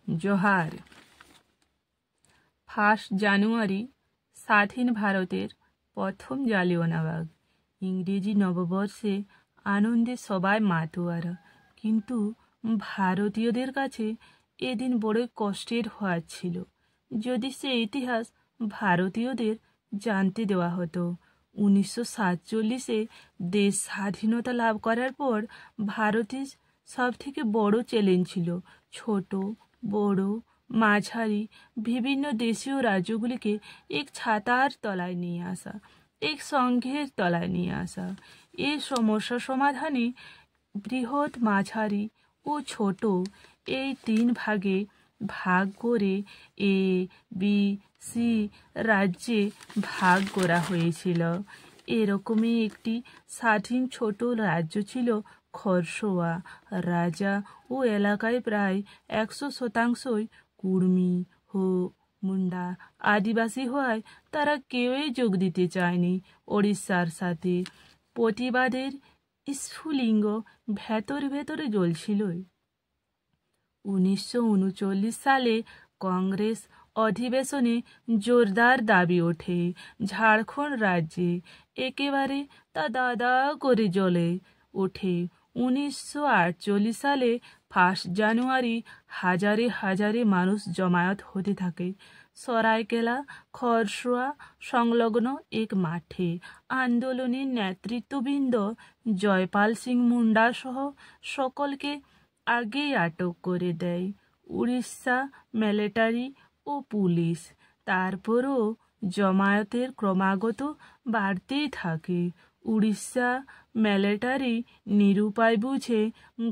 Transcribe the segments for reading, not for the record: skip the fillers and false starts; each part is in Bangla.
জোহার। 1 জানুয়ারি স্বাধীন ভারতের প্রথম জালিয়ানওয়ালাবাগ। ইংরেজি নববর্ষে আনন্দে সবাই মাতোয়ারা, কিন্তু ভারতীয়দের কাছে এদিন বড় কষ্টের হওয়া ছিল। যদি সে ইতিহাস ভারতীয়দের জানতে দেওয়া হতো। 1947-এ দেশ স্বাধীনতা লাভ করার পর ভারতের সব থেকে বড় চ্যালেঞ্জ ছিল ছোট বড় মাঝারি বিভিন্ন দেশীয় রাজ্যগুলিকে এক ছাতার তলায় নিয়ে আসা, এক সংঘের তলায় নিয়ে আসা। এই সমস্যা সমাধানে বৃহৎ মাঝারি ও ছোট এই 3 ভাগে ভাগ করে এ বি সি রাজ্যে ভাগ করা হয়েছিল। এরকমই একটি স্বাধীন ছোট রাজ্য ছিল খরসোয়া। রাজা ও এলাকায় প্রায় 100% কুর্মি হো মুন্ডা আদিবাসী হওয়ায় তারা কেউই যোগ দিতে চায়নি ওড়িশার সাথে। প্রতিবাদের স্ফুলিঙ্গ ভেতরে জ্বলছিলই। 1939 সালে কংগ্রেস অধিবেশনে জোরদার দাবি ওঠে ঝাড়খণ্ড রাজ্যে একেবারে তা দাদা করে জ্বলে ওঠে। 1948 সালে 1 জানুয়ারি হাজারে হাজারে মানুষ জমায়েত হতে থাকে সরাইকেলা খরসোয়া সংলগ্ন এক মাঠে। আন্দোলনের নেতৃত্ববৃন্দ জয়পাল সিং মুন্ডা সহ সকলকে আগেই আটক করে দেয় উড়িষ্যা মিলিটারি ও পুলিশ। তারপরও জমায়েতের ক্রমাগত বাড়তেই থাকে। উড়িষ্যা মিলিটারি নিরুপায় বুঝে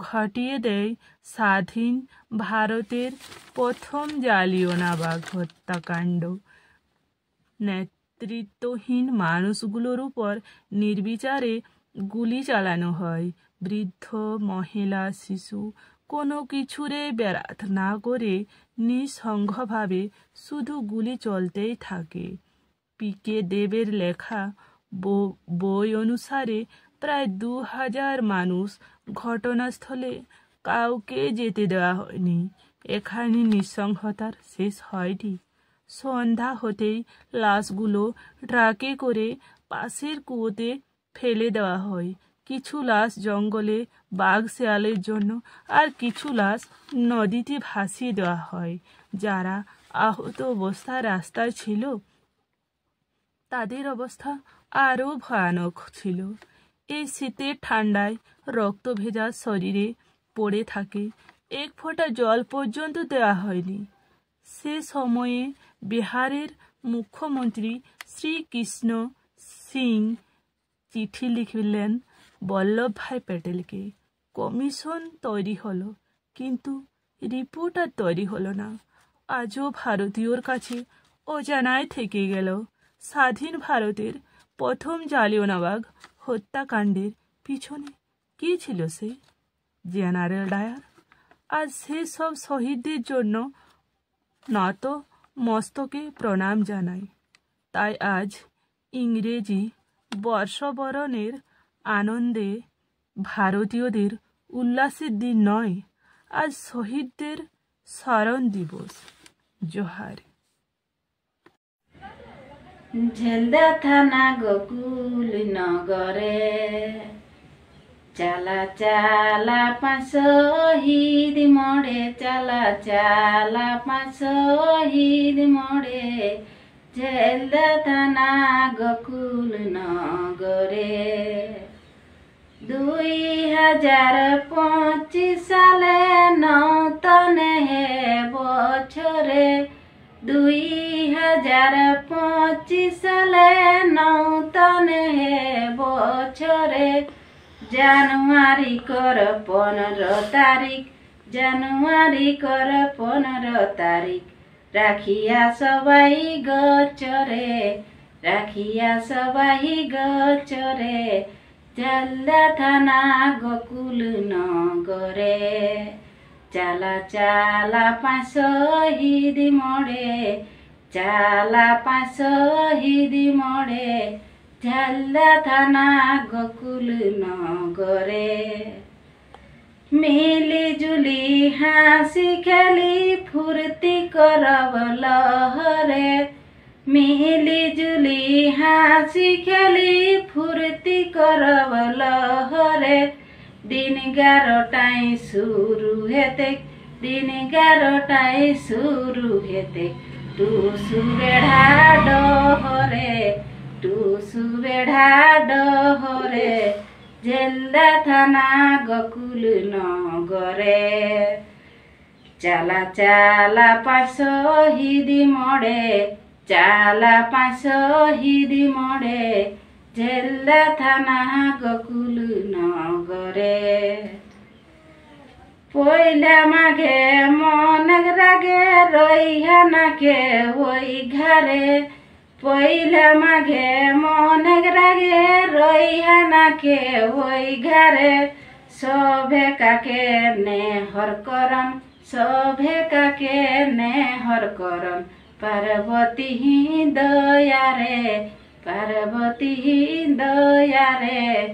ঘটিয়ে দেয় স্বাধীন ভারতের প্রথম জালিয়ানওয়ালাবাগ হত্যাকাণ্ড। নেতৃত্বহীন মানুষগুলোর উপর নির্বিচারে গুলি চালানো হয়। বৃদ্ধ মহিলা শিশু কোনো কিছুরে ব্যারাত না করে নিঃসংঘভাবে শুধু গুলি চলতেই থাকে। পিকে দেবের লেখা বই অনুসারে প্রায় 2000 মানুষ ঘটনাস্থলে কাউকে যেতে দেওয়া হয়নি। এখানে নৃশংসতার শেষ হয়নি। সন্ধ্যা হতেই লাশগুলো ট্রাকে করে পাশের কুয়োতে ফেলে দেওয়া হয়। কিছু লাশ জঙ্গলে বাঘ শেয়ালের জন্য, আর কিছু লাশ নদীতে ভাসিয়ে দেওয়া হয়। যারা আহত অবস্থায় রাস্তায় ছিল তাদের অবস্থা আরও ভয়ানক ছিল। এই শীতের ঠান্ডায় রক্ত ভেজা শরীরে পড়ে থাকে, এক ফোঁটা জল পর্যন্ত দেওয়া হয়নি। সে সময়ে বিহারের মুখ্যমন্ত্রী শ্রীকৃষ্ণ সিং চিঠি লিখলেন বল্লভভাই প্যাটেলকে। কমিশন তৈরি হলো, কিন্তু রিপোর্ট আর তৈরি হলো না। আজও ভারতীয়র কাছে অজানায় থেকে গেল স্বাধীন ভারতের প্রথম জালিয়ানওয়ালাবাগ হত্যাকাণ্ডের পিছনে কী ছিল সে জেনারেল ডায়ার। আজ সে সব শহীদদের জন্য নত মস্তকে প্রণাম জানাই। তাই আজ ইংরেজি বর্ষবরণের আনন্দে ভারতীয়দের উল্লাসের দিন নয়, আজ শহীদদের স্মরণ দিবস। জোহার। ঝেলদা থানা গোকুল নগরে চালা চালা 5 শহীদ মোড়ে, চালা চালা 5 শহীদ মোড়ে, ঝেলদা থানা গোকুল নগরে। 2025 সালে নতুন বছরে, 2025 সালে নতুন বছরে, জানুয়ারি কর 15 তারিখ, জানুয়ারি কর 15 তারিখ, রাখিয়া সবাই গচরে, রাখিয়া সবাই গচরে, ঝেলদা থানা গোকুল নগরে। চালা চালা 5 শহীদ মোড়ে, চালা 5 শহীদ মোড়ে, ঝেলদা থানা গোকুল নগরে। মিলি জুলি হাসি খেলি ফুর करब लहरे मिली जुली हाँसी खेली फुर्ती करब लहरे दिन 11टाई सुरु हेते दिन 11टाई सुरु हेते टुसु बेढा डहरे टुसु बेढा डहरे झेल्दा थाना गकुल नगरे चाला चाला पासहिदी मडे चाला पासहिदी मडे झेल्दा थाना गकुल नगरे पहिले माघे मन रागे रहिहा नाके ओइ घरे पहिले माघे मन रागे रहिहा नाके ओइ घरे सभे काके नेहर करन सभे काके नेहर करन पार्वती ही दया रे पार्वती ही दया रे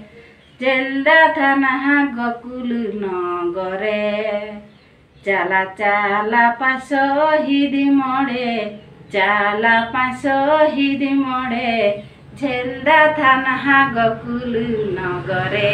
झेल्दा थाना गकुल नगरे चाला चाला पासहिदी मडे चाला पासहिदी मडे झेल्दा थाना गकुल नगरे।